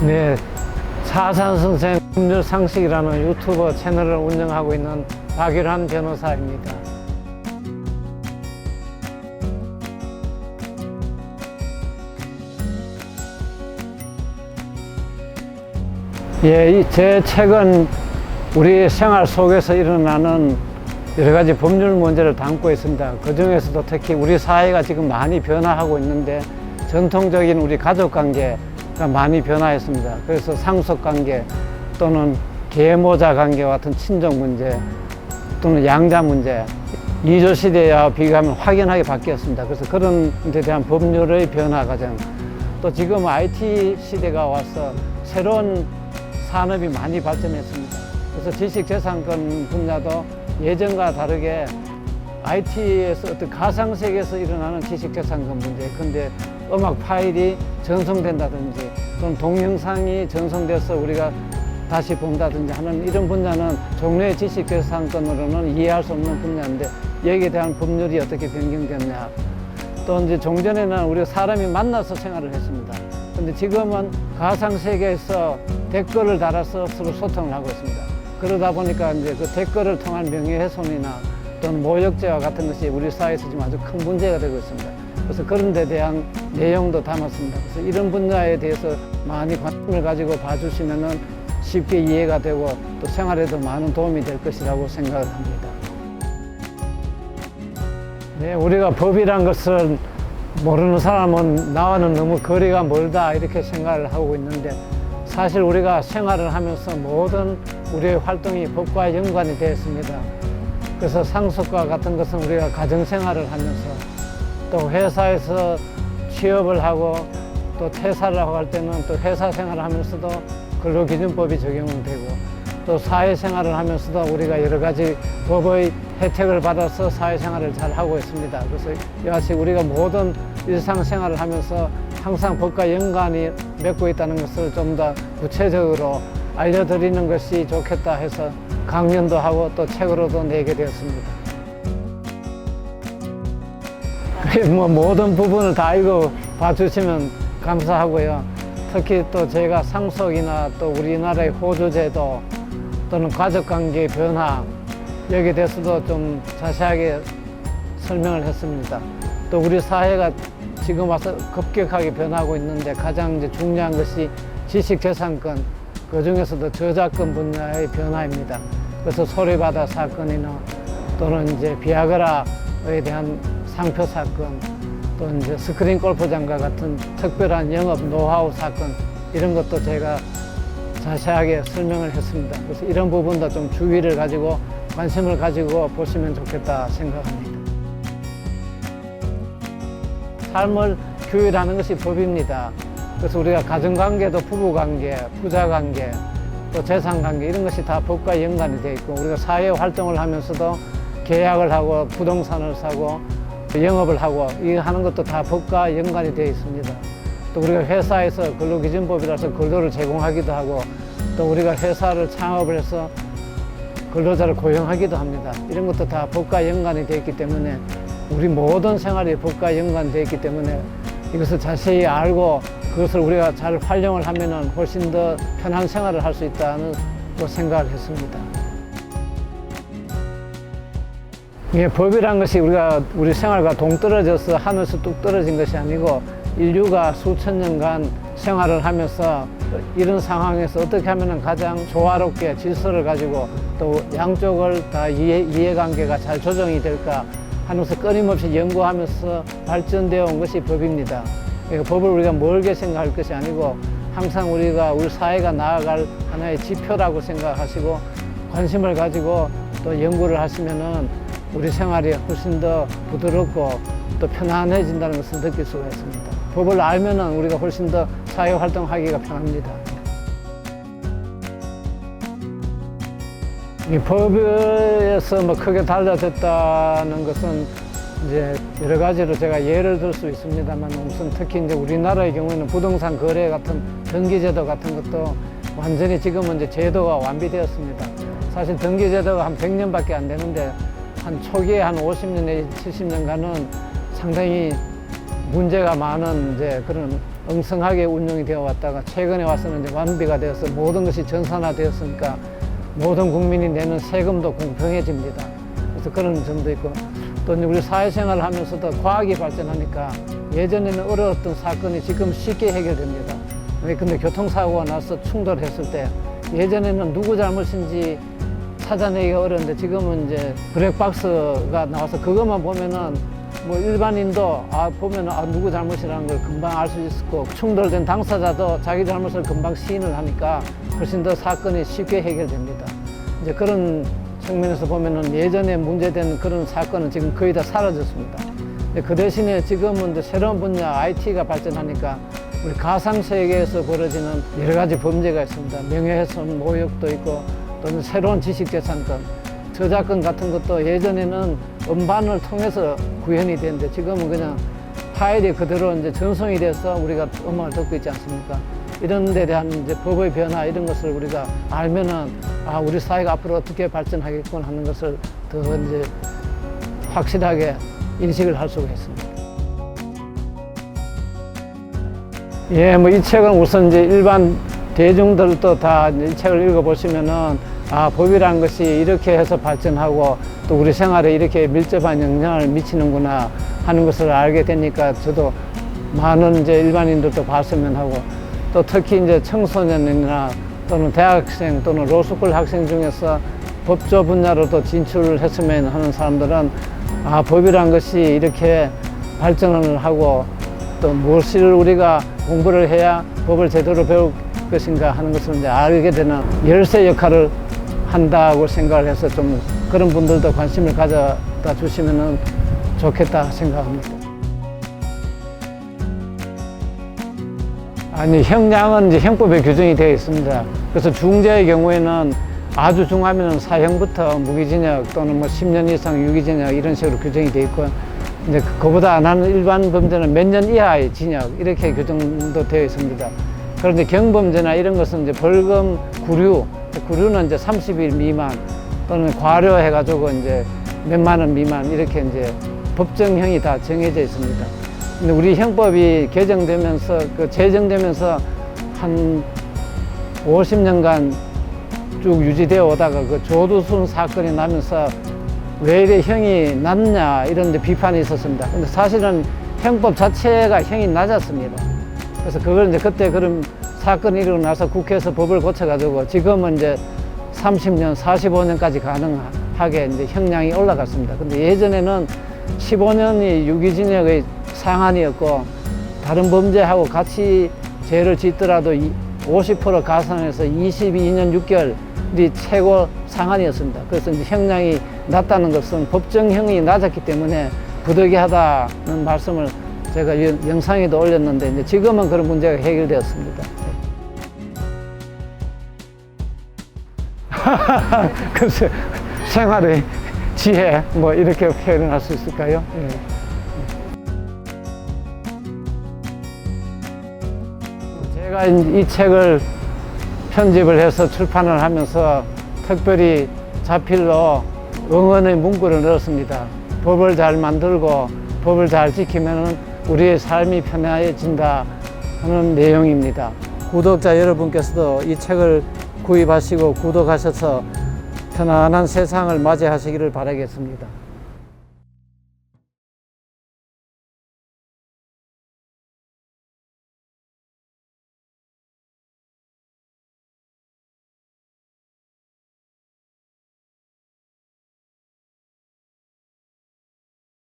네, 사산선생 법률상식이라는 유튜버 채널을 운영하고 있는 박일환 변호사입니다. 예, 제 책은 우리 생활 속에서 일어나는 여러 가지 법률 문제를 담고 있습니다. 그 중에서도 특히 우리 사회가 지금 많이 변화하고 있는데 전통적인 우리 가족 관계가 많이 변화했습니다. 그래서 상속 관계 또는 계모자 관계와 같은 친족 문제 또는 양자 문제, 이조 시대와 비교하면 확연하게 바뀌었습니다. 그래서 그런 데 대한 법률의 변화 과정, 또 지금 IT 시대가 와서 새로운 산업이 많이 발전했습니다. 그래서 지식재산권 분야도 예전과 다르게 IT에서 어떤 가상세계에서 일어나는 지식재산권 문제, 근데 음악 파일이 전송된다든지 또는 동영상이 전송돼서 우리가 다시 본다든지 하는 이런 분야는 종래의 지식재산권으로는 이해할 수 없는 분야인데 여기에 대한 법률이 어떻게 변경됐냐. 또 이제 종전에는 우리가 사람이 만나서 생활을 했습니다. 근데 지금은 가상세계에서 댓글을 달아서 서로 소통을 하고 있습니다. 그러다 보니까 이제 그 댓글을 통한 명예훼손이나 또는 모욕죄와 같은 것이 우리 사회에서 지금 아주 큰 문제가 되고 있습니다. 그래서 그런 데 대한 내용도 담았습니다. 그래서 이런 분야에 대해서 많이 관심을 가지고 봐주시면은 쉽게 이해가 되고 또 생활에도 많은 도움이 될 것이라고 생각을 합니다. 네, 우리가 법이란 것을 모르는 사람은 나와는 너무 거리가 멀다 이렇게 생각을 하고 있는데 사실 우리가 생활을 하면서 모든 우리의 활동이 법과 연관이 되어 있습니다. 그래서 상속과 같은 것은 우리가 가정생활을 하면서 또 회사에서 취업을 하고 또 퇴사를 하고 할 때는 또 회사 생활을 하면서도 근로기준법이 적용되고 또 사회생활을 하면서도 우리가 여러 가지 법의 혜택을 받아서 사회생활을 잘 하고 있습니다. 그래서 이같이 우리가 모든 일상생활을 하면서 항상 법과 연관이 맺고 있다는 것을 좀 더 구체적으로 알려드리는 것이 좋겠다 해서 강연도 하고 또 책으로도 내게 되었습니다. 모든 부분을 다 읽어봐 주시면 감사하고요. 특히 또 제가 상속이나 또 우리나라의 호주제도 또는 가족관계의 변화 여기에 대해서도 좀 자세하게 설명을 했습니다. 또 우리 사회가 지금 와서 급격하게 변하고 있는데 가장 이제 중요한 것이 지식재산권, 그 중에서도 저작권 분야의 변화입니다. 그래서 소리바다 사건이나 또는 이제 비아그라에 대한 상표 사건, 또 이제 스크린 골프장과 같은 특별한 영업 노하우 사건 이런 것도 제가 자세하게 설명을 했습니다. 그래서 이런 부분도 좀 주의를 가지고 관심을 가지고 보시면 좋겠다 생각합니다. 삶을 규율하는 것이 법입니다. 그래서 우리가 가정관계도 부부관계, 부자관계, 또 재산관계 이런 것이 다 법과 연관이 되어 있고 우리가 사회활동을 하면서도 계약을 하고 부동산을 사고 영업을 하고 이거 하는 것도 다 법과 연관이 되어 있습니다. 또 우리가 회사에서 근로기준법이라서 근로를 제공하기도 하고 또 우리가 회사를 창업을 해서 근로자를 고용하기도 합니다. 이런 것도 다 법과 연관이 되어 있기 때문에 우리 모든 생활이 법과 연관되어 있기 때문에 이것을 자세히 알고 그것을 우리가 잘 활용을 하면은 훨씬 더 편한 생활을 할 수 있다는 생각을 했습니다. 이게 법이란 것이 우리 생활과 동떨어져서 하늘에서 뚝 떨어진 것이 아니고 인류가 수천 년간 생활을 하면서 이런 상황에서 어떻게 하면 가장 조화롭게 질서를 가지고 또 양쪽을 다 이해관계가 잘 조정이 될까 하면서 끊임없이 연구하면서 발전되어 온 것이 법입니다. 그러니까 법을 우리가 멀게 생각할 것이 아니고 항상 우리 사회가 나아갈 하나의 지표라고 생각하시고 관심을 가지고 또 연구를 하시면은 우리 생활이 훨씬 더 부드럽고 또 편안해진다는 것을 느낄 수가 있습니다. 법을 알면은 우리가 훨씬 더 사회 활동하기가 편합니다. 이 법에서 크게 달라졌다는 것은 이제 여러 가지로 제가 예를 들 수 있습니다만 우선 특히 이제 우리나라의 경우에는 부동산 거래 같은 등기제도 같은 것도 완전히 지금은 이제 제도가 완비되었습니다. 사실 등기제도가 한 100년밖에 안 되는데 한 초기에 한 50년 내지 70년간은 상당히 문제가 많은 이제 그런 엉성하게 운영이 되어 왔다가 최근에 와서는 이제 완비가 되어서 모든 것이 전산화되었으니까 모든 국민이 내는 세금도 공평해집니다. 그래서 그런 점도 있고, 또 우리 사회생활을 하면서도 과학이 발전하니까 예전에는 어려웠던 사건이 지금 쉽게 해결됩니다. 근데 교통사고가 나서 충돌했을 때 예전에는 누구 잘못인지 찾아내기가 어려운데 지금은 이제 블랙박스가 나와서 그것만 보면은 뭐 일반인도 보면은 누구 잘못이라는 걸 금방 알 수 있고, 충돌된 당사자도 자기 잘못을 금방 시인을 하니까 훨씬 더 사건이 쉽게 해결됩니다. 이제 그런 측면에서 보면은 예전에 문제된 그런 사건은 지금 거의 다 사라졌습니다. 그 대신에 지금은 이제 새로운 분야 IT가 발전하니까 우리 가상 세계에서 벌어지는 여러 가지 범죄가 있습니다. 명예훼손, 모욕도 있고, 또는 새로운 지식재산권, 저작권 같은 것도 예전에는 음반을 통해서 구현이 되는데 지금은 그냥 파일이 그대로 이제 전송이 돼서 우리가 음악을 듣고 있지 않습니까? 이런 데 대한 이제 법의 변화 이런 것을 우리가 알면은 우리 사회가 앞으로 어떻게 발전하겠군 하는 것을 더 이제 확실하게 인식을 할 수가 있습니다. 예, 뭐 이 책은 우선 이제 일반 대중들도 다 이 책을 읽어보시면은 법이라는 것이 이렇게 해서 발전하고 또 우리 생활에 이렇게 밀접한 영향을 미치는구나 하는 것을 알게 되니까 저도 많은 이제 일반인들도 봤으면 하고, 또 특히 이제 청소년이나 또는 대학생 또는 로스쿨 학생 중에서 법조 분야로도 진출을 했으면 하는 사람들은 법이란 것이 이렇게 발전을 하고 또 무엇을 우리가 공부를 해야 법을 제대로 배울 것인가 하는 것을 이제 알게 되는 열쇠 역할을 한다고 생각을 해서 좀 그런 분들도 관심을 가져다 주시면 좋겠다 생각합니다. 아니, 형량은 이제 형법에 규정이 되어 있습니다. 그래서 중죄의 경우에는 아주 중하면 사형부터 무기징역 또는 뭐 10년 이상 유기징역 이런 식으로 규정이 되어 있고, 이제 그보다 안 하는 일반 범죄는 몇 년 이하의 징역 이렇게 규정도 되어 있습니다. 그런데 경범죄나 이런 것은 이제 벌금, 구류는 이제 30일 미만 또는 과료해가지고 이제 몇만 원 미만 이렇게 이제 법정형이 다 정해져 있습니다. 근데 우리 형법이 개정되면서 제정되면서 한 50년간 쭉 유지되어 오다가 그 조두순 사건이 나면서 왜 이래 형이 낮냐 이런 데 비판이 있었습니다. 근데 사실은 형법 자체가 형이 낮았습니다. 그래서 그걸 이제 그때 그런 사건이 일어나고 나서 국회에서 법을 고쳐가지고 지금은 이제 30년, 45년까지 가능하게 이제 형량이 올라갔습니다. 근데 예전에는 15년이 유기징역의 상한이었고, 다른 범죄하고 같이 죄를 짓더라도 50% 가산해서 22년 6개월이 최고 상한이었습니다. 그래서 이제 형량이 낮다는 것은 법정형이 낮았기 때문에 부득이하다는 말씀을 제가 영상에도 올렸는데, 이제 지금은 그런 문제가 해결되었습니다. 글쎄, 생활의 지혜, 뭐 이렇게 표현을 할 수 있을까요? 예. 제가 이 책을 편집을 해서 출판을 하면서 특별히 자필로 응원의 문구를 넣었습니다. 법을 잘 만들고 법을 잘 지키면 우리의 삶이 편해진다 하는 내용입니다. 구독자 여러분께서도 이 책을 구입하시고 구독하셔서 편안한 세상을 맞이하시기를 바라겠습니다.